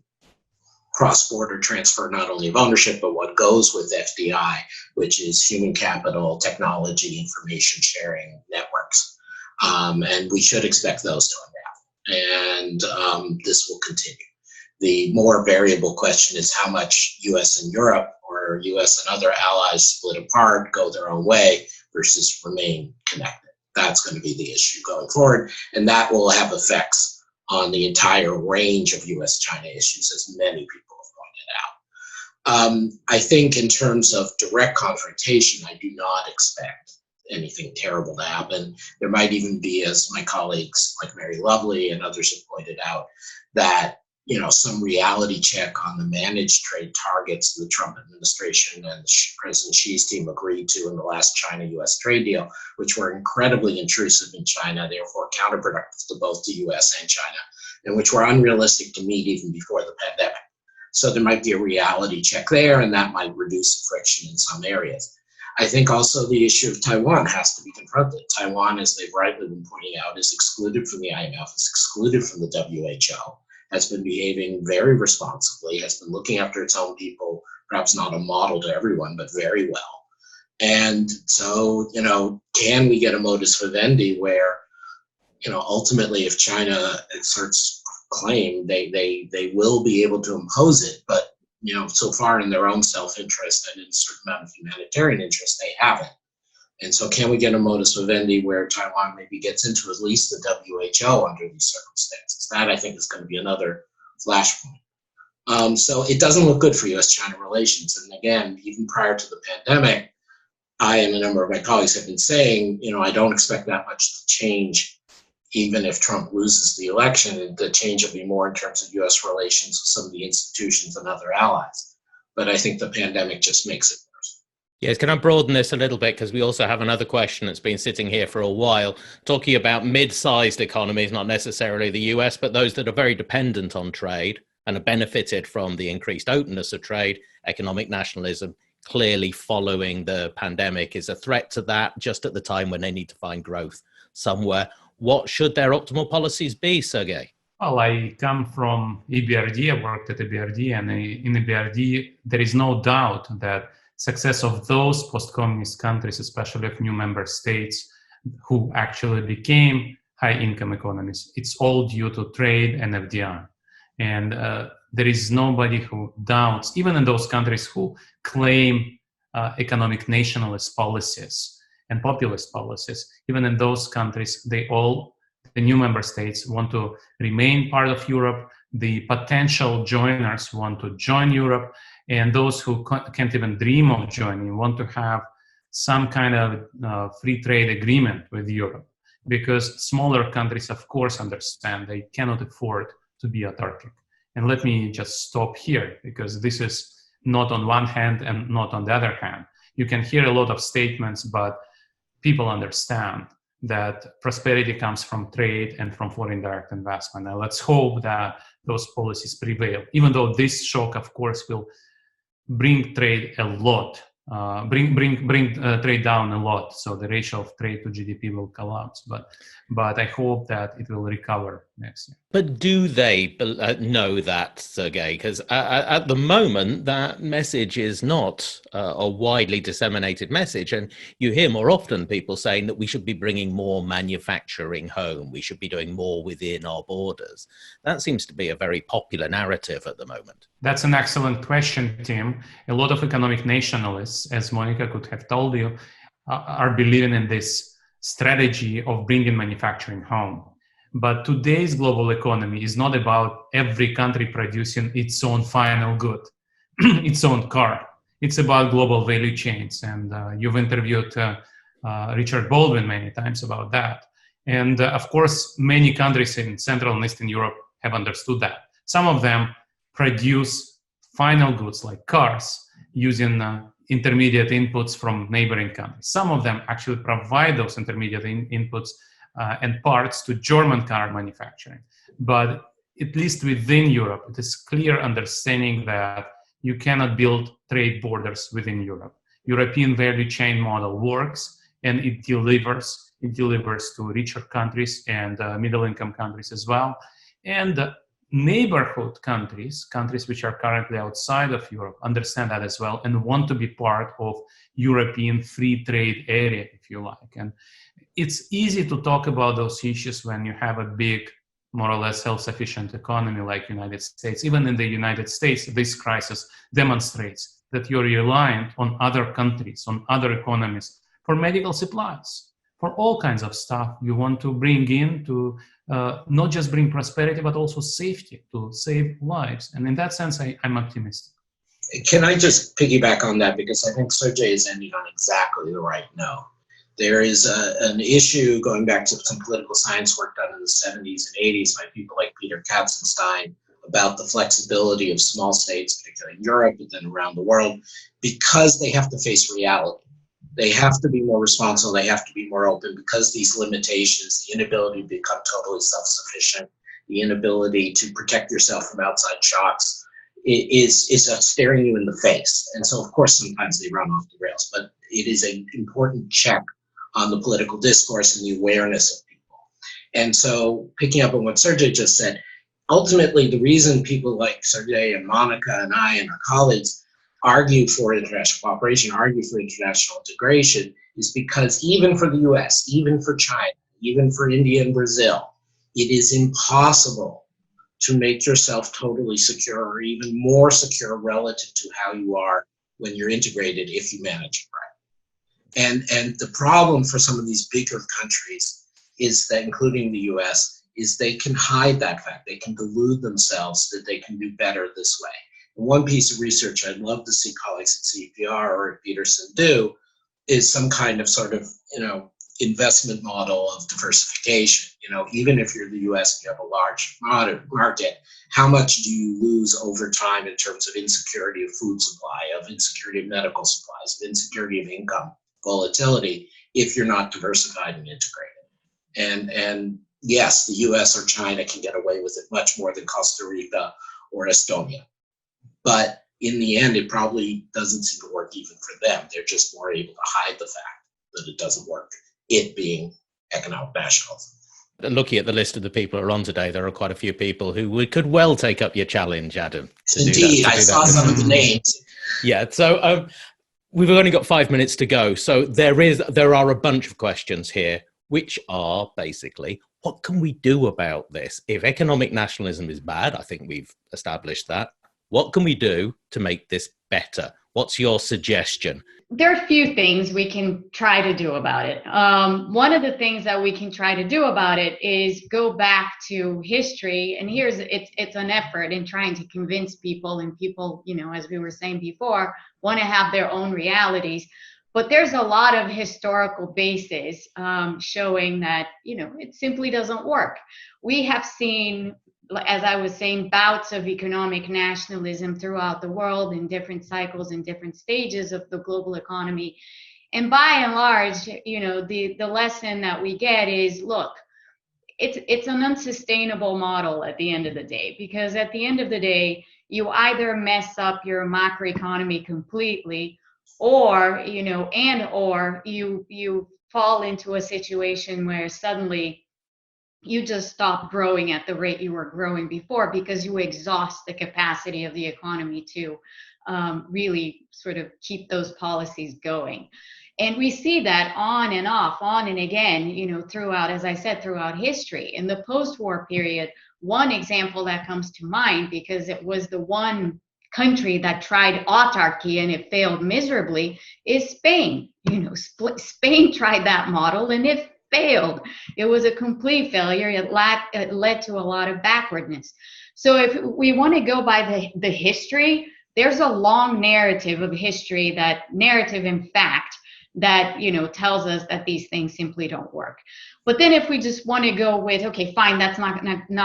cross-border transfer, not only of ownership, but what goes with FDI, which is human capital, technology, information sharing networks. And we should expect those to unravel. And this will continue. The more variable question is how much US and Europe or US and other allies split apart, go their own way versus remain connected. That's going to be the issue going forward. And that will have effects on the entire range of US-China issues, as many people have pointed out. I think in terms of direct confrontation, I do not expect anything terrible to happen. There might even be, as my colleagues like Mary Lovely and others have pointed out, that some reality check on the managed trade targets the Trump administration and President Xi's team agreed to in the last China-US trade deal, which were incredibly intrusive in China, therefore counterproductive to both the US and China, and which were unrealistic to meet even before the pandemic. So there might be a reality check there, and that might reduce the friction in some areas. I think also the issue of Taiwan has to be confronted. Taiwan, as they've rightly been pointing out, is excluded from the IMF, is excluded from the WHO, has been behaving very responsibly, has been looking after its own people, perhaps not a model to everyone, but very well. And so, can we get a modus vivendi where, ultimately if China asserts claim, they will be able to impose it, but, so far in their own self-interest and in a certain amount of humanitarian interest, they haven't. And so can we get a modus vivendi where Taiwan maybe gets into at least the WHO under these circumstances? That, I think, is going to be another flashpoint. So it doesn't look good for US-China relations. And again, even prior to the pandemic, I and a number of my colleagues have been saying, I don't expect that much to change even if Trump loses the election. The change will be more in terms of US relations with some of the institutions and other allies. But I think the pandemic just makes it worse. Yes, can I broaden this a little bit? Because we also have another question that's been sitting here for a while, talking about mid-sized economies, not necessarily the US, but those that are very dependent on trade and have benefited from the increased openness of trade. Economic nationalism, clearly following the pandemic, is a threat to that just at the time when they need to find growth somewhere. What should their optimal policies be, Sergei? Well, I come from EBRD. I worked at EBRD, and in EBRD, there is no doubt that success of those post-communist countries, especially of new member states who actually became high-income economies, it's all due to trade and FDI. And there is nobody who doubts, even in those countries who claim economic nationalist policies and populist policies, even in those countries, the new member states want to remain part of Europe. The potential joiners want to join Europe, and those who can't even dream of joining want to have some kind of free trade agreement with Europe, because smaller countries, of course, understand they cannot afford to be autarkic. And let me just stop here, because this is not on one hand and not on the other hand. You can hear a lot of statements, but people understand that prosperity comes from trade and from foreign direct investment. And let's hope that those policies prevail, even though this shock, of course, will bring trade a lot bring trade down a lot, so the ratio of trade to GDP will collapse. But I hope that it will recover next year. But do they know that, Sergei? Because at the moment, that message is not a widely disseminated message. And you hear more often people saying that we should be bringing more manufacturing home. We should be doing more within our borders. That seems to be a very popular narrative at the moment. That's an excellent question, Tim. A lot of economic nationalists, as Monica could have told you, are believing in this strategy of bringing manufacturing home. But today's global economy is not about every country producing its own final good, its own car. It's about global value chains. And you've interviewed Richard Baldwin many times about that. And of course, many countries in Central and Eastern Europe have understood that. Some of them produce final goods like cars using intermediate inputs from neighboring countries. Some of them actually provide those intermediate inputs and parts to German car manufacturing. But at least within Europe, it is clear understanding that you cannot build trade borders within Europe. European value chain model works, and it delivers to richer countries and middle-income countries as well. And neighborhood countries which are currently outside of Europe, understand that as well and want to be part of European free trade area, if you like. And it's easy to talk about those issues when you have a big, more or less self-sufficient economy like United States. Even in the United States, this crisis demonstrates that you're reliant on other countries, on other economies for medical supplies, for all kinds of stuff you want to bring in to not just bring prosperity, but also safety, to save lives. And in that sense, I'm optimistic. Can I just piggyback on that? Because I think Sergei is ending on exactly the right note. There is an issue going back to some political science work done in the 70s and 80s by people like Peter Katzenstein about the flexibility of small states, particularly in Europe, but then around the world, because they have to face reality. They have to be more responsible, they have to be more open because these limitations, the inability to become totally self-sufficient, the inability to protect yourself from outside shocks is staring you in the face. And so, of course, sometimes they run off the rails, but it is an important check on the political discourse and the awareness of people. And so, picking up on what Sergei just said, ultimately the reason people like Sergei and Monica and I and our colleagues argue for international cooperation, argue for international integration, is because even for the US, even for China, even for India and Brazil, it is impossible to make yourself totally secure or even more secure relative to how you are when you're integrated if you manage it right. And the problem for some of these bigger countries is that, including the US, is they can hide that fact. They can delude themselves that they can do better this way. And one piece of research I'd love to see colleagues at CEPR or at Peterson do is some kind of sort of, investment model of diversification. Even if you're the US and you have a large market, how much do you lose over time in terms of insecurity of food supply, of insecurity of medical supplies, of insecurity of income volatility if you're not diversified and integrated? And yes, the US or China can get away with it much more than Costa Rica or Estonia. But in the end, it probably doesn't seem to work even for them. They're just more able to hide the fact that it doesn't work, it being economic nationalism. Looking at the list of the people who are on today, there are quite a few people who could well take up your challenge, Adam. Indeed, I saw some of the names. Yeah, so we've only got 5 minutes to go. So there are a bunch of questions here, which are basically, what can we do about this? If economic nationalism is bad, I think we've established that. What can we do to make this better? What's your suggestion? There are a few things we can try to do about it. One of the things that we can try to do about it is go back to history. And it's an effort in trying to convince people, and people, as we were saying before, want to have their own realities. But there's a lot of historical basis showing that, it simply doesn't work. We have seen, as I was saying, bouts of economic nationalism throughout the world in different cycles and different stages of the global economy. And by and large, the lesson that we get is, look, it's an unsustainable model at the end of the day, because at the end of the day, you either mess up your macroeconomy completely, or, or you fall into a situation where suddenly you just stop growing at the rate you were growing before because you exhaust the capacity of the economy to really sort of keep those policies going. And we see that on and off, on and again, throughout, as I said, throughout history. In the post-war period, one example that comes to mind, because it was the one country that tried autarky and it failed miserably, is Spain. Spain tried that model and it failed. It was a complete failure. It led to a lot of backwardness. So if we want to go by the history, there's a long narrative of history, in fact, that tells us that these things simply don't work. But then if we just want to go with, okay, fine, that's not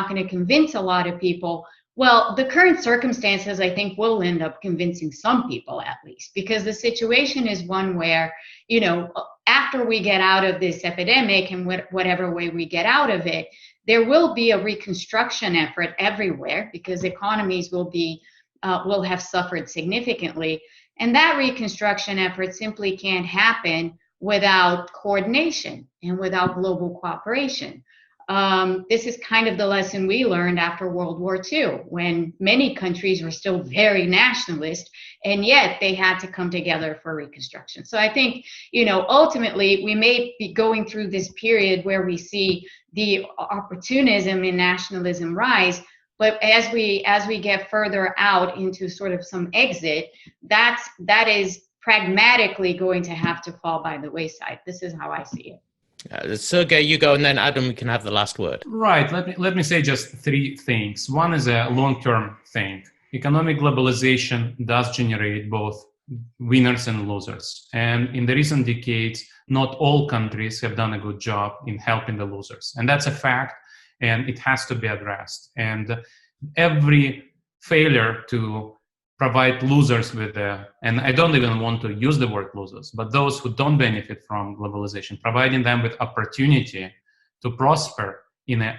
going to convince a lot of people. Well, the current circumstances, I think, will end up convincing some people at least, because the situation is one where, after we get out of this epidemic and whatever way we get out of it, there will be a reconstruction effort everywhere because economies will have suffered significantly. And that reconstruction effort simply can't happen without coordination and without global cooperation. This is kind of the lesson we learned after World War II, when many countries were still very nationalist, and yet they had to come together for reconstruction. So I think, ultimately, we may be going through this period where we see the opportunism in nationalism rise, but as we get further out into sort of some exit, that is pragmatically going to have to fall by the wayside. This is how I see it. Sergei, you go, and then Adam can have the last word. Right. Let me say just three things. One is a long-term thing. Economic globalization does generate both winners and losers. And in the recent decades, not all countries have done a good job in helping the losers. And that's a fact, and it has to be addressed. And every failure to provide losers with and I don't even want to use the word losers, but those who don't benefit from globalization, providing them with opportunity to prosper in an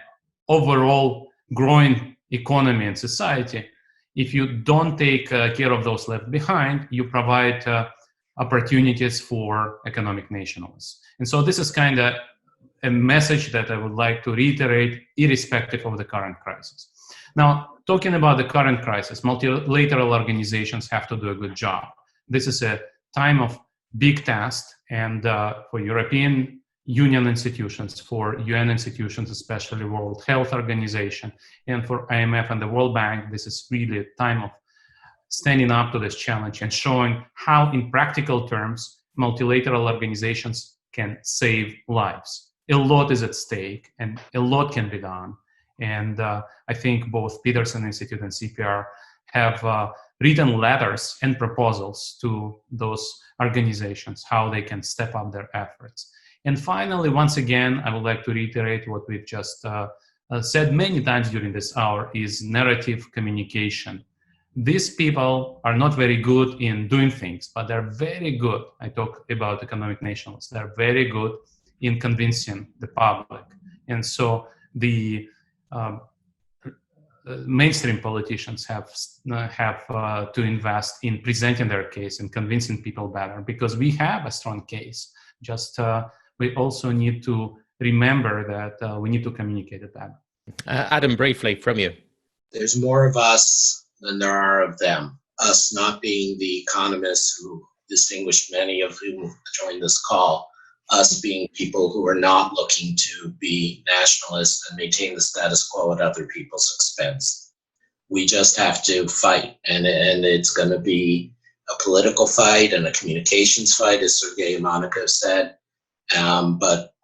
overall growing economy and society. If you don't take care of those left behind, you provide opportunities for economic nationalists. And so this is kind of a message that I would like to reiterate, irrespective of the current crisis. Now, talking about the current crisis, multilateral organizations have to do a good job. This is a time of big test, and for European Union institutions, for UN institutions, especially World Health Organization, and for IMF and the World Bank, this is really a time of standing up to this challenge and showing how, in practical terms, multilateral organizations can save lives. A lot is at stake, and a lot can be done. And I think both Peterson Institute and CEPR have written letters and proposals to those organizations, how they can step up their efforts. And finally, once again, I would like to reiterate what we've just said many times during this hour, is narrative communication. These people are not very good in doing things, but they're very good. I talk about economic nationalists. They're very good in convincing the public. And so the mainstream politicians have to invest in presenting their case and convincing people better, because we have a strong case. Just we also need to remember that we need to communicate it better. Adam, briefly from you. There's more of us than there are of them. Us not being the economists who distinguished many of whom joined this call. Us being people who are not looking to be nationalists and maintain the status quo at other people's expense. We just have to fight, and it's going to be a political fight and a communications fight, as Sergei and Monica have said. But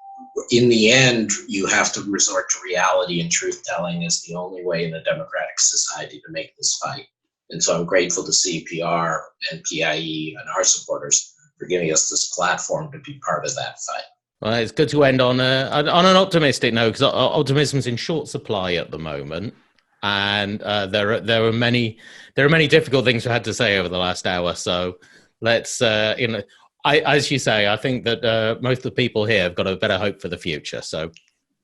in the end, you have to resort to reality and truth-telling as the only way in a democratic society to make this fight. And so I'm grateful to CEPR and PIIE and our supporters for giving us this platform to be part of that fight. Well, it's good to end on an optimistic note, because optimism's in short supply at the moment, and there are many difficult things we had to say over the last hour. So let's as you say, I think that most of the people here have got a better hope for the future. So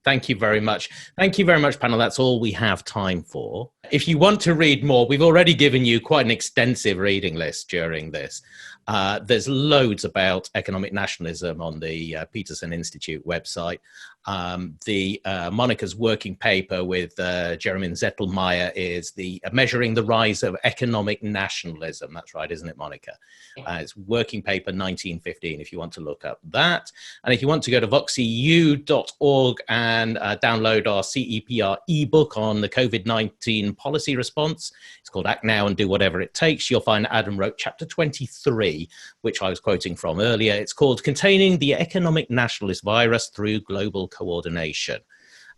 thank you very much. Thank you very much, panel. That's all we have time for. If you want to read more, we've already given you quite an extensive reading list during this. There's loads about economic nationalism on the Peterson Institute website. Monica's working paper with Jeremy Zettelmeyer is the Measuring the Rise of Economic Nationalism. That's right, isn't it, Monica? It's working paper 1915, if you want to look up that. And if you want to go to voxeu.org and download our CEPR ebook on the COVID-19 policy response, it's called Act Now and Do Whatever It Takes, you'll find Adam wrote chapter 23, which I was quoting from earlier. It's called Containing the Economic Nationalist Virus Through Global Coordination.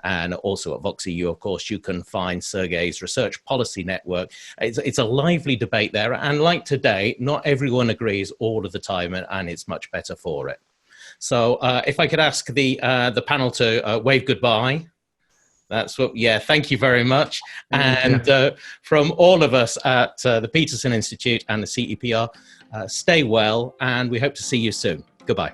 And also at VoxEU, of course, you can find Sergei's Research Policy Network. It's a lively debate there. And like today, not everyone agrees all of the time, and it's much better for it. So if I could ask the panel to wave goodbye. That's what, yeah, thank you very much. And from all of us at the Peterson Institute and the CEPR, stay well, and we hope to see you soon. Goodbye.